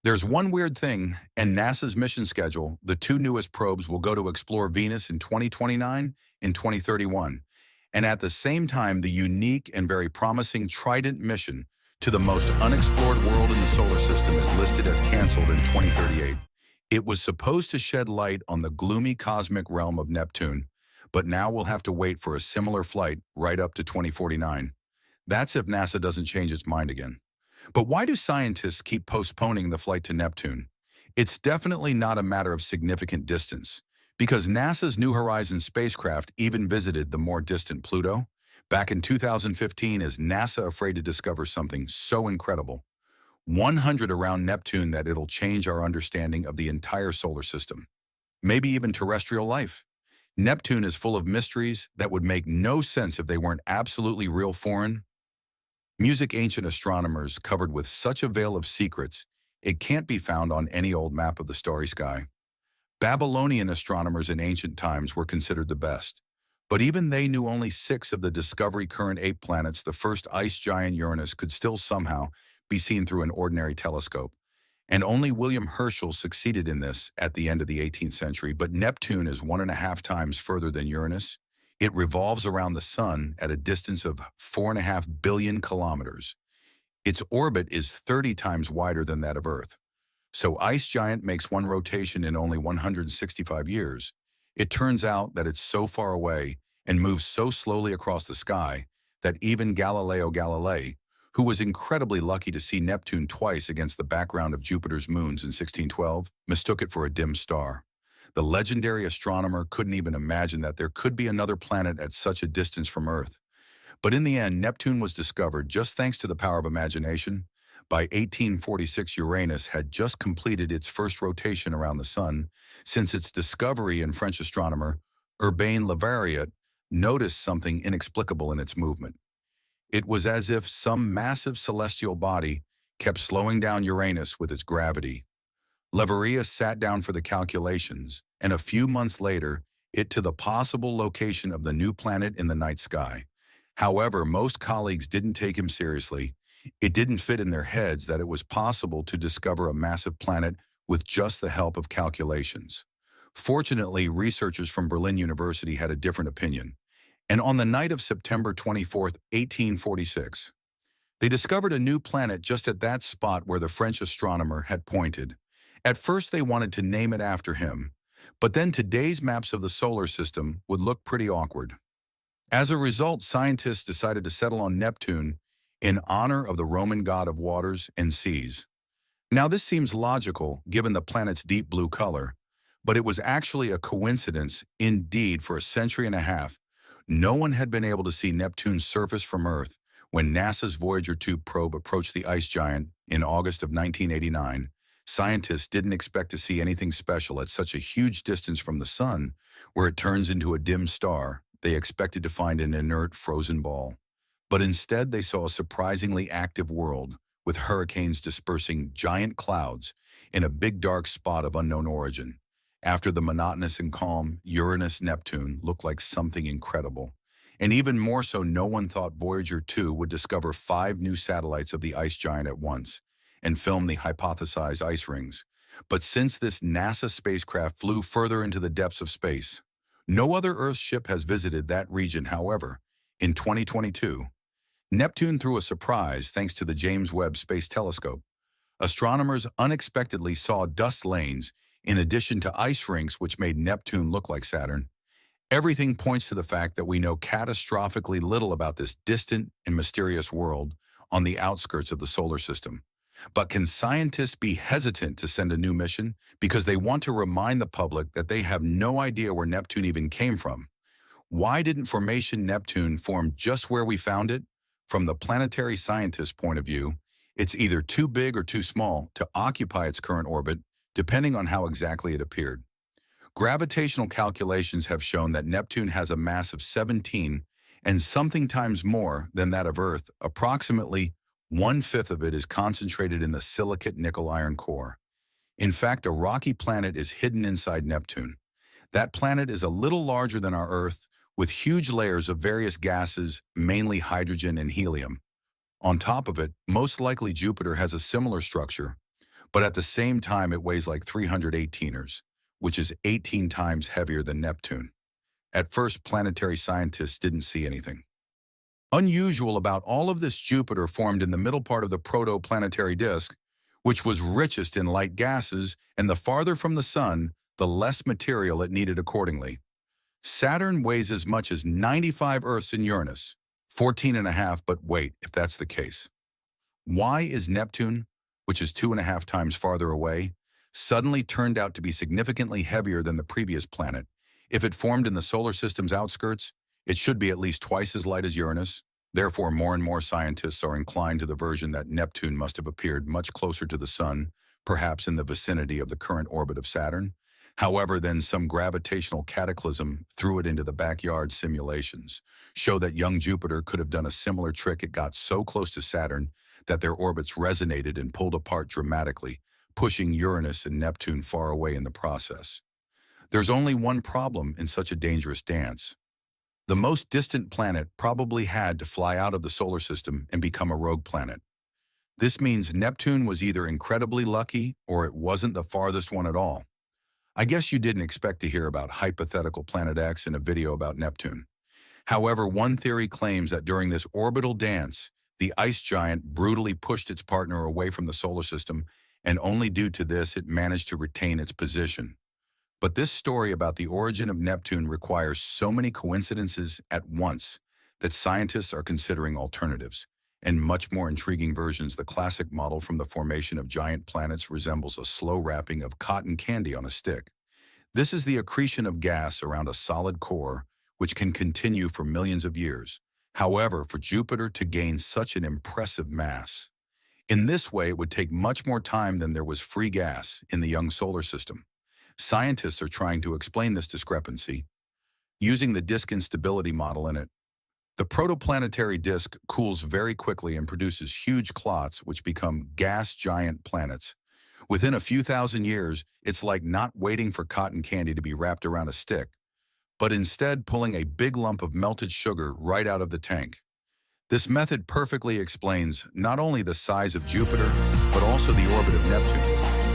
There's one weird thing, and NASA's mission schedule, the two newest probes will go to explore Venus in 2029 and 2031. And at the same time, the unique and very promising Trident mission to the most unexplored world in the solar system is listed as canceled in 2038. It was supposed to shed light on the gloomy cosmic realm of Neptune, but now we'll have to wait for a similar flight right up to 2049. That's if NASA doesn't change its mind again. But why do scientists keep postponing the flight to Neptune? It's definitely not a matter of significant distance, because NASA's New Horizons spacecraft even visited the more distant Pluto back in 2015. Is NASA afraid to discover something so incredible, 100 around Neptune, that it'll change our understanding of the entire solar system, maybe even terrestrial life? Neptune is full of mysteries that would make no sense if they weren't absolutely real foreign. Music ancient astronomers covered with such a veil of secrets, it can't be found on any old map of the starry sky. Babylonian astronomers in ancient times were considered the best, but even they knew only 6 of the Discovery current 8 planets. The first ice giant Uranus could still somehow be seen through an ordinary telescope, and only William Herschel succeeded in this at the end of the 18th century. But Neptune is 1.5 times further than Uranus. It revolves around the Sun at a distance of 4.5 billion kilometers. Its orbit is 30 times wider than that of Earth. So ice giant makes one rotation in only 165 years. It turns out that it's so far away and moves so slowly across the sky that even Galileo Galilei, who was incredibly lucky to see Neptune twice against the background of Jupiter's moons in 1612, mistook it for a dim star. The legendary astronomer couldn't even imagine that there could be another planet at such a distance from Earth. But in the end, Neptune was discovered just thanks to the power of imagination. By 1846, Uranus had just completed its first rotation around the Sun. Since its discovery, and French astronomer Urbain Le Verrier noticed something inexplicable in its movement. It was as if some massive celestial body kept slowing down Uranus with its gravity. Leverrier sat down for the calculations, and a few months later, it to the possible location of the new planet in the night sky. However, most colleagues didn't take him seriously. It didn't fit in their heads that it was possible to discover a massive planet with just the help of calculations. Fortunately, researchers from Berlin University had a different opinion, and on the night of September 24, 1846, they discovered a new planet just at that spot where the French astronomer had pointed. At first, they wanted to name it after him, but then today's maps of the solar system would look pretty awkward. As a result, scientists decided to settle on Neptune in honor of the Roman god of waters and seas. Now, this seems logical given the planet's deep blue color, but it was actually a coincidence indeed. For a century and a half, no one had been able to see Neptune's surface from Earth. When NASA's Voyager 2 probe approached the ice giant in August of 1989, scientists didn't expect to see anything special at such a huge distance from the Sun, where it turns into a dim star. They expected to find an inert, frozen ball. But instead, they saw a surprisingly active world, with hurricanes dispersing giant clouds in a big dark spot of unknown origin. After the monotonous and calm, Uranus-Neptune looked like something incredible. And even more so, no one thought Voyager 2 would discover 5 new satellites of the ice giant at once and film the hypothesized ice rings. But since this NASA spacecraft flew further into the depths of space, no other Earth ship has visited that region. However, in 2022, Neptune threw a surprise thanks to the James Webb Space Telescope. Astronomers unexpectedly saw dust lanes in addition to ice rinks, which made Neptune look like Saturn. Everything points to the fact that we know catastrophically little about this distant and mysterious world on the outskirts of the solar system. But can scientists be hesitant to send a new mission because they want to remind the public that they have no idea where Neptune even came from? Why didn't Formation Neptune form just where we found it? From the planetary scientist's point of view, it's either too big or too small to occupy its current orbit, depending on how exactly it appeared. Gravitational calculations have shown that Neptune has a mass of 17 and something times more than that of Earth. Approximately 1/5 of it is concentrated in the silicate nickel-iron core. In fact, a rocky planet is hidden inside Neptune. That planet is a little larger than our Earth, with huge layers of various gases, mainly hydrogen and helium. On top of it, most likely Jupiter has a similar structure, But at the same time, it weighs like 318ers, which is 18 times heavier than Neptune. At first, planetary scientists didn't see anything unusual about all of this. Jupiter formed in the middle part of the protoplanetary disk, which was richest in light gases, and the farther from the Sun, the less material it needed accordingly. Saturn weighs as much as 95 Earths and Uranus, 14 and a half, but wait, if that's the case, why is Neptune, which is 2.5 times farther away, suddenly turned out to be significantly heavier than the previous planet? If it formed in the solar system's outskirts, it should be at least twice as light as Uranus. Therefore, more and more scientists are inclined to the version that Neptune must have appeared much closer to the Sun, perhaps in the vicinity of the current orbit of Saturn. However, then some gravitational cataclysm threw it into the backyard. Simulations show that young Jupiter could have done a similar trick. It got so close to Saturn that their orbits resonated and pulled apart dramatically, pushing Uranus and Neptune far away in the process. There's only one problem in such a dangerous dance. The most distant planet probably had to fly out of the solar system and become a rogue planet. This means Neptune was either incredibly lucky or it wasn't the farthest one at all. I guess you didn't expect to hear about hypothetical Planet X in a video about Neptune. However, one theory claims that during this orbital dance, the ice giant brutally pushed its partner away from the solar system, and only due to this it managed to retain its position. But this story about the origin of Neptune requires so many coincidences at once that scientists are considering alternatives and much more intriguing versions. The classic model from the formation of giant planets resembles a slow wrapping of cotton candy on a stick. This is the accretion of gas around a solid core, which can continue for millions of years. However, for Jupiter to gain such an impressive mass, in this way it would take much more time than there was free gas in the young solar system. Scientists are trying to explain this discrepancy using the disk instability model in it. The protoplanetary disk cools very quickly and produces huge clots which become gas giant planets. Within a few thousand years, it's like not waiting for cotton candy to be wrapped around a stick, but instead pulling a big lump of melted sugar right out of the tank. This method perfectly explains not only the size of Jupiter, but also the orbit of Neptune.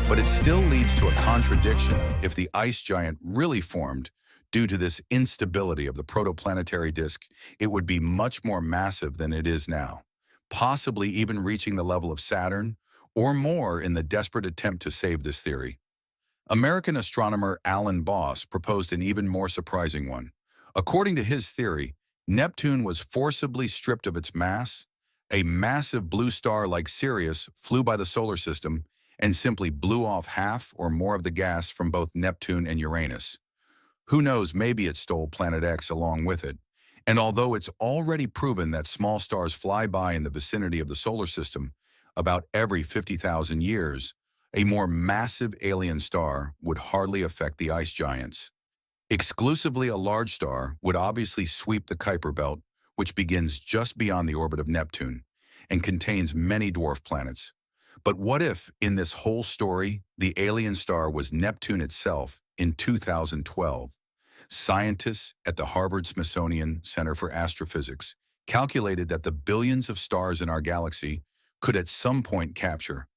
But it still leads to a contradiction. If the ice giant really formed due to this instability of the protoplanetary disk, it would be much more massive than it is now, possibly even reaching the level of Saturn or more. In the desperate attempt to save this theory, American astronomer Alan Boss proposed an even more surprising one. According to his theory, Neptune was forcibly stripped of its mass. A massive blue star like Sirius flew by the solar system and simply blew off half or more of the gas from both Neptune and Uranus. Who knows, maybe it stole Planet X along with it. And although it's already proven that small stars fly by in the vicinity of the solar system about every 50,000 years, a more massive alien star would hardly affect the ice giants. Exclusively a large star would obviously sweep the Kuiper Belt, which begins just beyond the orbit of Neptune and contains many dwarf planets. But what if, in this whole story, the alien star was Neptune itself in 2012? Scientists at the Harvard-Smithsonian Center for Astrophysics calculated that the billions of stars in our galaxy could at some point capture,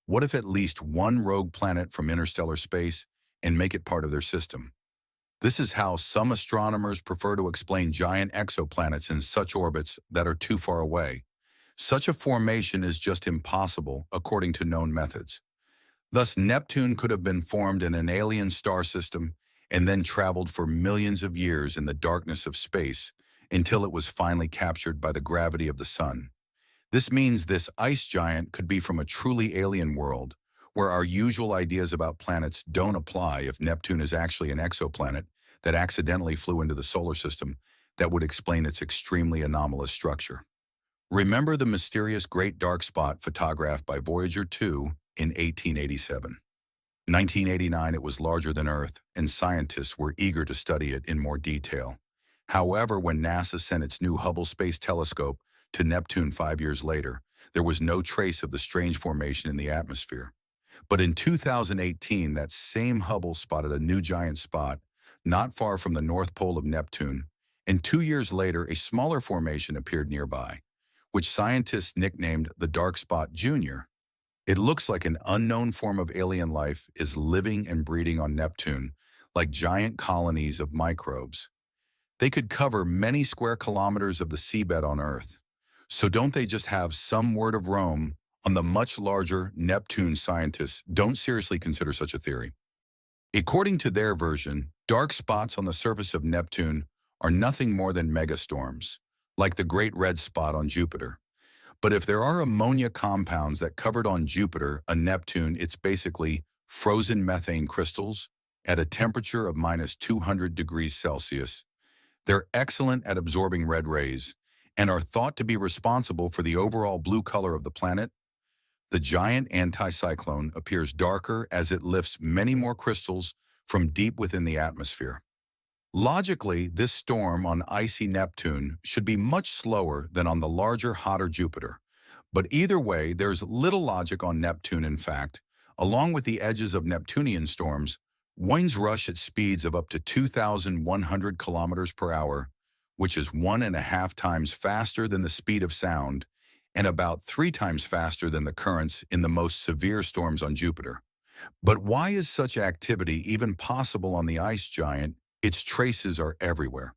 what if at least one rogue planet from interstellar space and make it part of their system? This is how some astronomers prefer to explain giant exoplanets in such orbits that are too far away. Such a formation is just impossible according to known methods. Thus, Neptune could have been formed in an alien star system and then traveled for millions of years in the darkness of space until it was finally captured by the gravity of the Sun. This means this ice giant could be from a truly alien world, where our usual ideas about planets don't apply. If Neptune is actually an exoplanet that accidentally flew into the solar system, that would explain its extremely anomalous structure. Remember the mysterious Great Dark Spot photographed by Voyager 2 in 1887. In 1989, it was larger than Earth, and scientists were eager to study it in more detail. However, when NASA sent its new Hubble Space Telescope to Neptune 5 years later, there was no trace of the strange formation in the atmosphere. But in 2018, that same Hubble spotted a new giant spot not far from the North Pole of Neptune, and 2 years later, a smaller formation appeared nearby, which scientists nicknamed the Dark Spot Junior. It looks like an unknown form of alien life is living and breeding on Neptune, like giant colonies of microbes. They could cover many square kilometers of the seabed on Earth. So don't they just have some word of Rome on the much larger Neptune? Scientists don't seriously consider such a theory. According to their version, dark spots on the surface of Neptune are nothing more than megastorms, like the Great Red Spot on Jupiter. But if there are ammonia compounds that covered on Jupiter, a Neptune, it's basically frozen methane crystals at a temperature of minus 200 degrees Celsius. They're excellent at absorbing red rays and are thought to be responsible for the overall blue color of the planet. The giant anticyclone appears darker as it lifts many more crystals from deep within the atmosphere. Logically, this storm on icy Neptune should be much slower than on the larger, hotter Jupiter. But either way, there's little logic on Neptune. In fact, along with the edges of Neptunian storms, winds rush at speeds of up to 2,100 kilometers per hour, which is 1.5 times faster than the speed of sound and about 3 times faster than the currents in the most severe storms on Jupiter. But why is such activity even possible on the ice giant? Its traces are everywhere.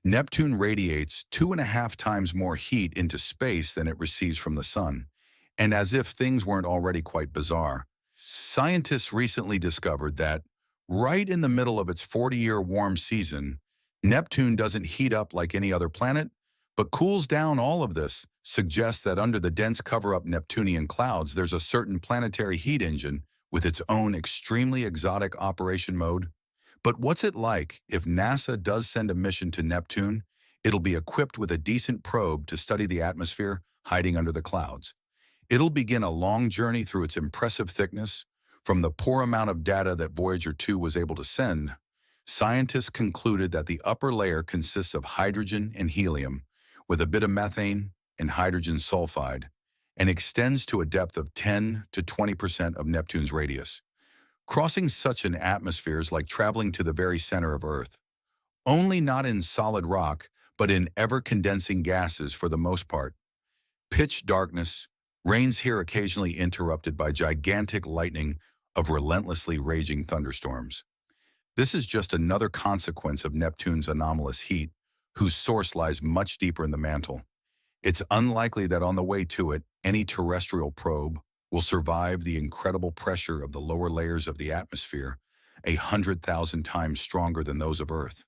Neptune radiates 2.5 times more heat into space than it receives from the sun. And as if things weren't already quite bizarre, scientists recently discovered that, right in the middle of its 40-year warm season, Neptune doesn't heat up like any other planet, but cools down. All of this suggests that under the dense cover-up Neptunian clouds, there's a certain planetary heat engine with its own extremely exotic operation mode. But what's it like if NASA does send a mission to Neptune? It'll be equipped with a decent probe to study the atmosphere hiding under the clouds. It'll begin a long journey through its impressive thickness. From the poor amount of data that Voyager 2 was able to send, scientists concluded that the upper layer consists of hydrogen and helium, with a bit of methane and hydrogen sulfide, and extends to a depth of 10 to 20% of Neptune's radius. Crossing such an atmosphere is like traveling to the very center of Earth, only not in solid rock, but in ever-condensing gases for the most part. Pitch darkness reigns here, occasionally interrupted by gigantic lightning of relentlessly raging thunderstorms. This is just another consequence of Neptune's anomalous heat, whose source lies much deeper in the mantle. It's unlikely that on the way to it, any terrestrial probe will survive the incredible pressure of the lower layers of the atmosphere, 100,000 times stronger than those of Earth.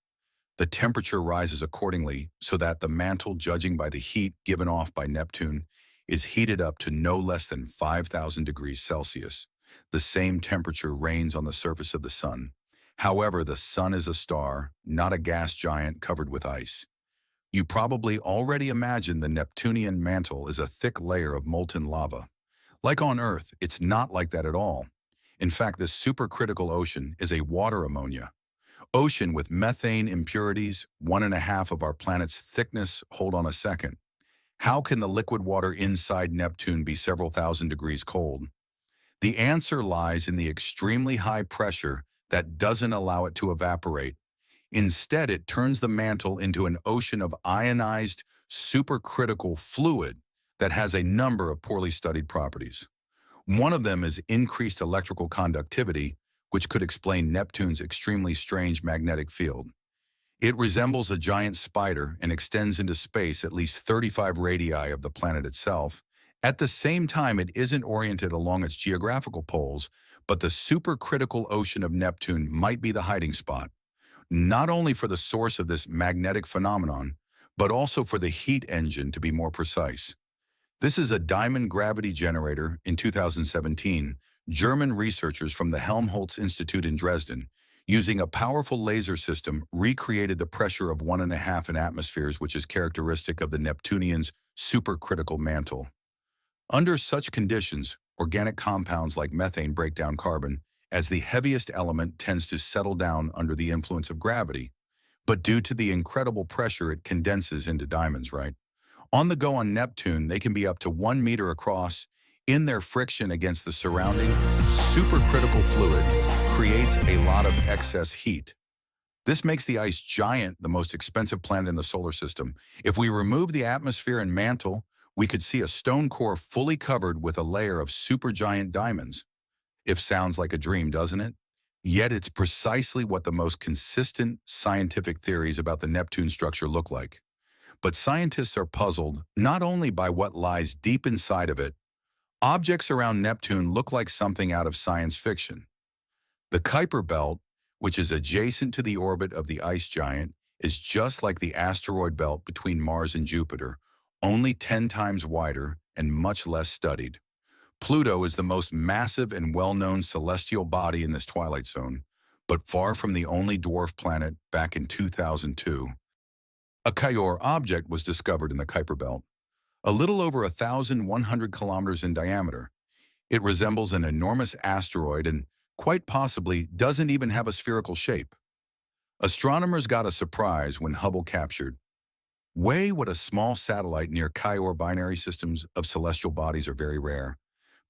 The temperature rises accordingly so that the mantle, judging by the heat given off by Neptune, is heated up to no less than 5,000 degrees Celsius. The same temperature reigns on the surface of the Sun. However, the Sun is a star, not a gas giant covered with ice. You probably already imagine the Neptunian mantle is a thick layer of molten lava. Like on Earth, it's not like that at all. In fact, this supercritical ocean is a water ammonia. Ocean with methane impurities, 1.5 of our planet's thickness. Hold on a second. How can the liquid water inside Neptune be several thousand degrees cold? The answer lies in the extremely high pressure that doesn't allow it to evaporate. Instead, it turns the mantle into an ocean of ionized, supercritical fluid that has a number of poorly studied properties. One of them is increased electrical conductivity, which could explain Neptune's extremely strange magnetic field. It resembles a giant spider and extends into space at least 35 radii of the planet itself. At the same time, it isn't oriented along its geographical poles, but the supercritical ocean of Neptune might be the hiding spot, not only for the source of this magnetic phenomenon, but also for the heat engine, to be more precise. This is a diamond gravity generator. In 2017, German researchers from the Helmholtz Institute in Dresden, using a powerful laser system, recreated the pressure of 1.5 in atmospheres, which is characteristic of the Neptunian's supercritical mantle. Under such conditions, organic compounds like methane break down carbon, as the heaviest element tends to settle down under the influence of gravity. But due to the incredible pressure, it condenses into diamonds, right? On the go on Neptune, they can be up to 1 meter across. In their friction against the surrounding supercritical fluid creates a lot of excess heat. This makes the ice giant the most expensive planet in the solar system. If we remove the atmosphere and mantle, We could see a stone core fully covered with a layer of supergiant diamonds. If sounds like a dream, doesn't it? Yet it's precisely what the most consistent scientific theories about the Neptune structure look like. But scientists are puzzled not only by what lies deep inside of it. Objects around Neptune look like something out of science fiction. The Kuiper belt, which is adjacent to the orbit of the ice giant, is just like the asteroid belt between Mars and Jupiter, only 10 times wider and much less studied. Pluto is the most massive and well-known celestial body in this twilight zone, but far from the only dwarf planet back in 2002. A Kuiper object was discovered in the Kuiper belt, a little over 1,100 kilometers in diameter. It resembles an enormous asteroid and, quite possibly, doesn't even have a spherical shape. Astronomers got a surprise when Hubble captured. Way what a small satellite near Kuiper binary systems of celestial bodies are very rare.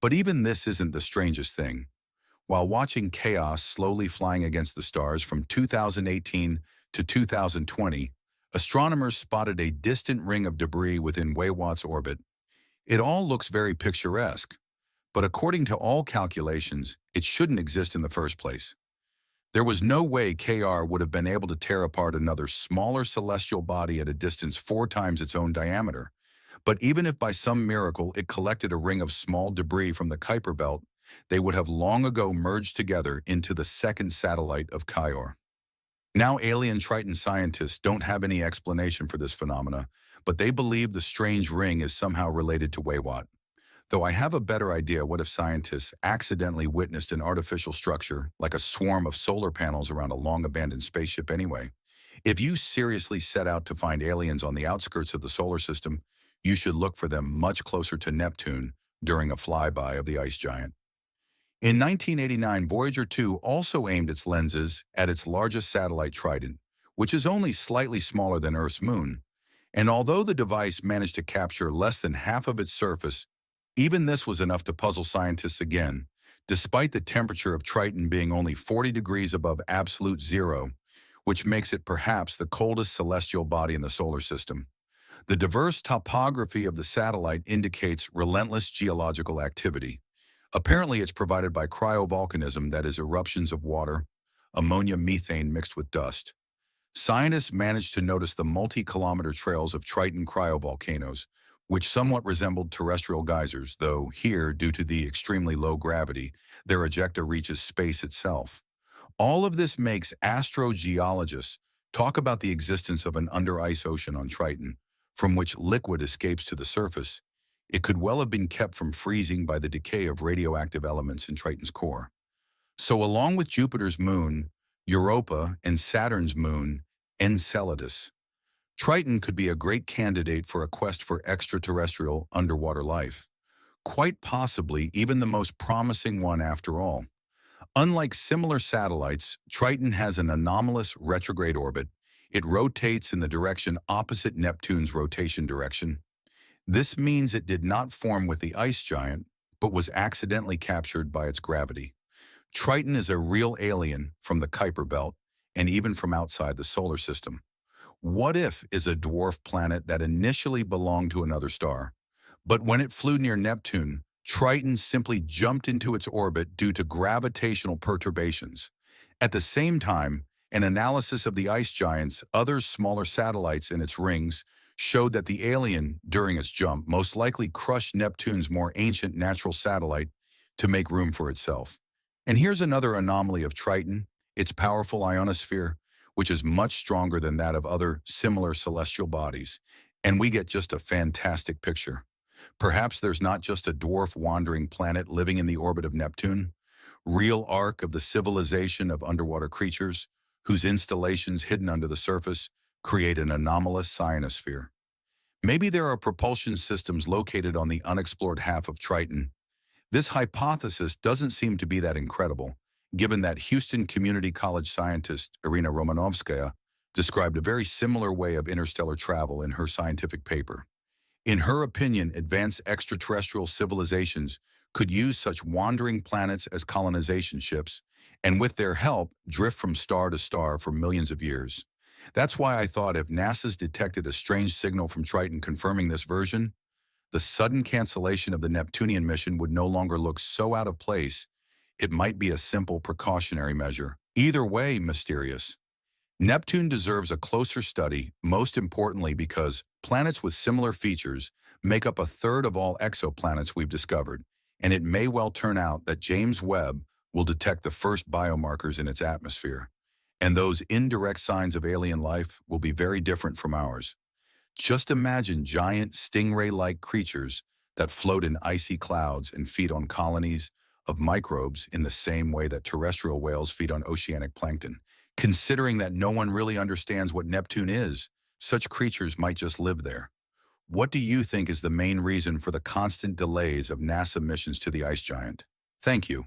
But even this isn't the strangest thing. While watching chaos slowly flying against the stars from 2018 to 2020, astronomers spotted a distant ring of debris within Watt's orbit. It all looks very picturesque, but according to all calculations, it shouldn't exist in the first place. There was no way KR would have been able to tear apart another smaller celestial body at a distance 4 times its own diameter. But even if by some miracle it collected a ring of small debris from the Kuiper belt, they would have long ago merged together into the second satellite of Kuiper. Now alien Triton scientists don't have any explanation for this phenomena, but they believe the strange ring is somehow related to Watt. Though I have a better idea, what if scientists accidentally witnessed an artificial structure like a swarm of solar panels around a long-abandoned spaceship anyway? If you seriously set out to find aliens on the outskirts of the solar system, you should look for them much closer to Neptune during a flyby of the ice giant. In 1989, Voyager 2 also aimed its lenses at its largest satellite, Triton, which is only slightly smaller than Earth's moon. And although the device managed to capture less than half of its surface, even this was enough to puzzle scientists again, despite the temperature of Triton being only 40 degrees above absolute zero, which makes it perhaps the coldest celestial body in the solar system. The diverse topography of the satellite indicates relentless geological activity. Apparently, it's provided by cryovolcanism, that is, eruptions of water, ammonia, methane mixed with dust. Scientists managed to notice the multi-kilometer trails of Triton cryovolcanoes, which somewhat resembled terrestrial geysers, though here, due to the extremely low gravity, their ejecta reaches space itself. All of this makes astrogeologists talk about the existence of an under-ice ocean on Triton, from which liquid escapes to the surface. It could well have been kept from freezing by the decay of radioactive elements in Triton's core. So along with Jupiter's moon, Europa, and Saturn's moon, Enceladus, Triton could be a great candidate for a quest for extraterrestrial underwater life. Quite possibly even the most promising one after all. Unlike similar satellites, Triton has an anomalous retrograde orbit. It rotates in the direction opposite Neptune's rotation direction. This means it did not form with the ice giant, but was accidentally captured by its gravity. Triton is a real alien from the Kuiper belt and even from outside the solar system. What if is a dwarf planet that initially belonged to another star, but when it flew near Neptune, Triton simply jumped into its orbit due to gravitational perturbations. At the same time, an analysis of the ice giant's other smaller satellites in its rings showed that the alien, during its jump, most likely crushed Neptune's more ancient natural satellite to make room for itself. And here's another anomaly of Triton, its powerful ionosphere, which is much stronger than that of other similar celestial bodies, and we get just a fantastic picture. Perhaps there's not just a dwarf wandering planet living in the orbit of Neptune, real ark of the civilization of underwater creatures, whose installations hidden under the surface create an anomalous ionosphere. Maybe there are propulsion systems located on the unexplored half of Triton. This hypothesis doesn't seem to be that incredible, given that Houston Community College scientist Irina Romanovskaya described a very similar way of interstellar travel in her scientific paper. In her opinion, advanced extraterrestrial civilizations could use such wandering planets as colonization ships, and with their help, drift from star to star for millions of years. That's why I thought if NASA's detected a strange signal from Triton confirming this version, the sudden cancellation of the Neptunian mission would no longer look so out of place, it might be a simple precautionary measure. Either way, mysterious. Neptune deserves a closer study, most importantly because planets with similar features make up a third of all exoplanets we've discovered, and it may well turn out that James Webb will detect the first biomarkers in its atmosphere. And those indirect signs of alien life will be very different from ours. Just imagine giant stingray-like creatures that float in icy clouds and feed on colonies of microbes in the same way that terrestrial whales feed on oceanic plankton. Considering that no one really understands what Neptune is, such creatures might just live there. What do you think is the main reason for the constant delays of NASA missions to the ice giant? Thank you.